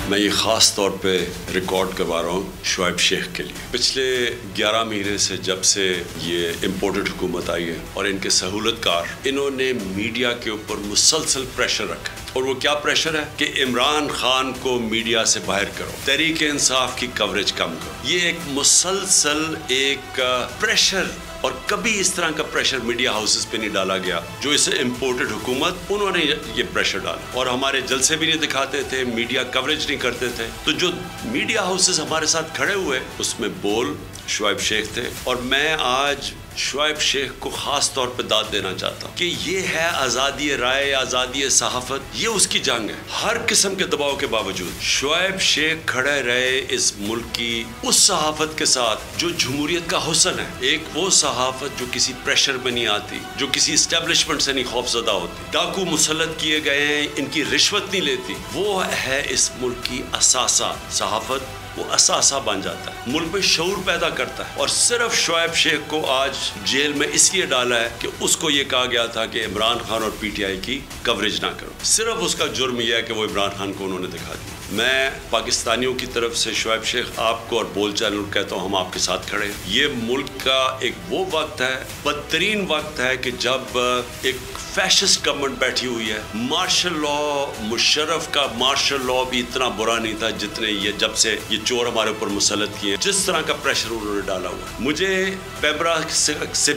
मैं ये ख़ास तौर पे रिकॉर्ड करवा रहा हूँ शुआइब शेख के लिए। पिछले 11 महीने से जब से ये इम्पोर्टेड हुकूमत आई है और इनके सहूलतकार, इन्होंने मीडिया के ऊपर मुसलसल प्रेशर रखा। और वो क्या प्रेशर है कि इमरान खान को मीडिया से बाहर करो, तहरीक इंसाफ की कवरेज कम करो। ये एक मुसलसल एक प्रेशर, और कभी इस तरह का प्रेशर मीडिया हाउसेस पे नहीं डाला गया जो इसे इम्पोर्टेड हुकूमत, उन्होंने ये प्रेशर डाला। और हमारे जलसे भी नहीं दिखाते थे, मीडिया कवरेज नहीं करते थे। तो जो मीडिया हाउसेस हमारे साथ खड़े हुए उसमें बोल शुआइब शेख थे। और मैं आज शुआइब शेख को ख़ास तौर पे दाद देना चाहता हूँ कि ये है आज़ादी राय, आज़ादी सहाफ़त, ये उसकी जंग है। हर किस्म के दबाव के बावजूद शुआइब शेख खड़े रहे इस मुल्क की उस सहाफ़त के साथ जो जमहूरियत का हुस्न है। एक वो सहाफ़त जो किसी प्रेशर में नहीं आती, जो किसी इस्टेब्लिशमेंट से नहीं खौफजदा होती, डाकू मुसल्लत किए गए हैं, इनकी रिश्वत नहीं लेती, वो है इस मुल्क की असासा सहाफ़त। वो असासा बन जाता है, मुल्क में शऊर पैदा करता है। और सिर्फ शुआइब शेख को आज जेल में इसलिए डाला है कि उसको ये कहा गया था कि इमरान खान और पीटीआई की कवरेज ना करो। सिर्फ उसका जुर्म यह है कि वो इमरान खान को उन्होंने दिखा दिया। मैं पाकिस्तानियों की तरफ से शुआइब शेख आपको और बोल चैनल कहता हूँ, हम आपके साथ खड़े हैं। ये मुल्क का एक वो वक्त है, बदतरीन वक्त है कि जब एक फैशिस्ट गवर्नमेंट बैठी हुई है। मार्शल लॉ, मुशर्रफ का मार्शल लॉ भी इतना बुरा नहीं था जितने ये जब से ये चोर हमारे ऊपर मुसल्लत किए, जिस तरह का प्रेशर उन्होंने डाला हुआ। मुझे पैमरा से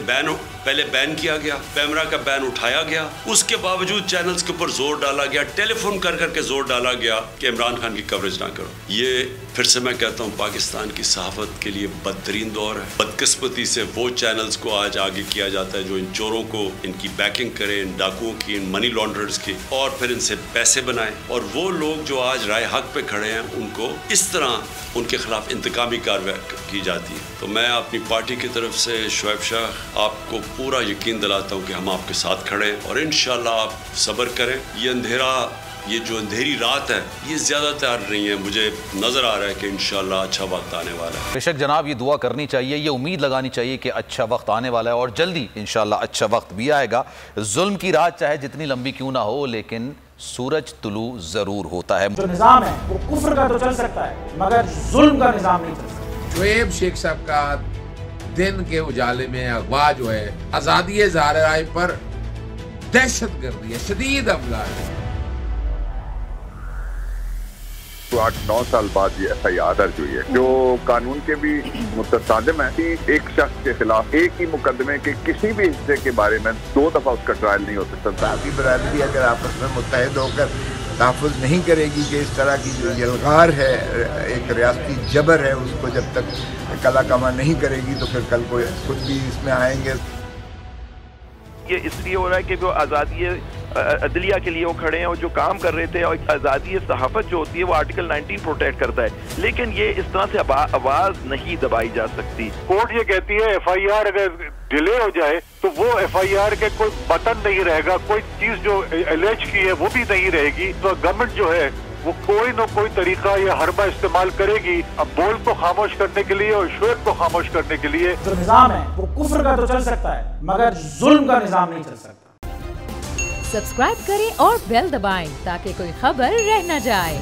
पहले बैन किया गया, पैमरा का बैन उठाया गया, उसके बावजूद चैनल्स के ऊपर जोर डाला गया, टेलीफोन कर करके जोर डाला गया कि इमरान खान की कवरेज ना करो। ये फिर से मैं कहता हूँ पाकिस्तान की सहाफत के लिए बदतरीन दौर है। बदकिस्मती से वो चैनल्स को आज आगे किया जाता है जो इन चोरों को, इनकी बैकिंग करें, इन डाकुओं की, इन मनी लॉन्ड्रर्स की, और फिर इनसे पैसे बनाएं। और वो लोग जो आज राय हक पे खड़े हैं उनको इस तरह उनके खिलाफ इंतकामी कार्रवाई की जाती है। तो मैं अपनी पार्टी की तरफ से शुआइब शेख आपको पूरा यकीन दिलाता हूँ कि हम आपके साथ खड़े हैं और इंशाल्लाह आप सब्र करें। ये जो अंधेरी रात है ये ज़्यादा तैयार नहीं है, मुझे नज़र आ रहा है कि इंशाल्लाह अच्छा वक्त आने वाला है। बेशक जनाब, ये दुआ करनी चाहिए, ये उम्मीद लगानी चाहिए कि अच्छा वक्त आने वाला है और जल्दी इंशाल्लाह अच्छा वक्त भी आएगा। जुल्म की रात चाहे जितनी लंबी क्यों ना हो, लेकिन सूरज तुलू ज़रूर होता है। जो निज़ाम है वो कुफ्र का तो चल सकता है मगर जुल्म का निज़ाम नहीं चल सकता। शुआइब शेख साहब का दिन के उजाले में अगवा जो है, आज़ादी ज़ाहिर राय पर दहशत गर्दी है, शदीद हमला है। 8-9 साल बाद ये FIR दर्ज हुई है जो कानून के भी मुतसादिम है कि एक शख्स के खिलाफ एक ही मुकदमे के किसी भी हिस्से के बारे में 2 दफा उसका ट्रायल नहीं हो सकता। आपकी बरादरी अगर आपस में मुत्तहिद होकर तहफ़्फ़ुज़ नहीं करेगी कि इस तरह की जो यलगार है, एक रियासती जबर है, उसको जब तक कला कमा नहीं करेगी तो फिर कल को खुद भी इसमें आएंगे। ये इसलिए हो रहा है कि वो आज़ादी अदलिया के लिए वो खड़े हैं और जो काम कर रहे थे, और आज़ादी सहाफ़त जो होती है वो आर्टिकल 19 प्रोटेक्ट करता है, लेकिन ये इस तरह से आवाज़ नहीं दबाई जा सकती। कोर्ट ये कहती है FIR अगर डिले हो जाए तो वो FIR के कोई बटन नहीं रहेगा, कोई चीज़ जो एलेज की है वो भी नहीं रहेगी। तो गवर्नमेंट जो है वो कोई न कोई तरीका या हरबा इस्तेमाल करेगी अब बोल को खामोश करने के लिए और शुआइब को खामोश करने के लिए। जो निज़ाम है वो कुफ्र का तो चल सकता है मगर जुल्म का निज़ाम नहीं चल सकता। सब्सक्राइब करें और बेल दबाएं ताकि कोई खबर रह न जाए।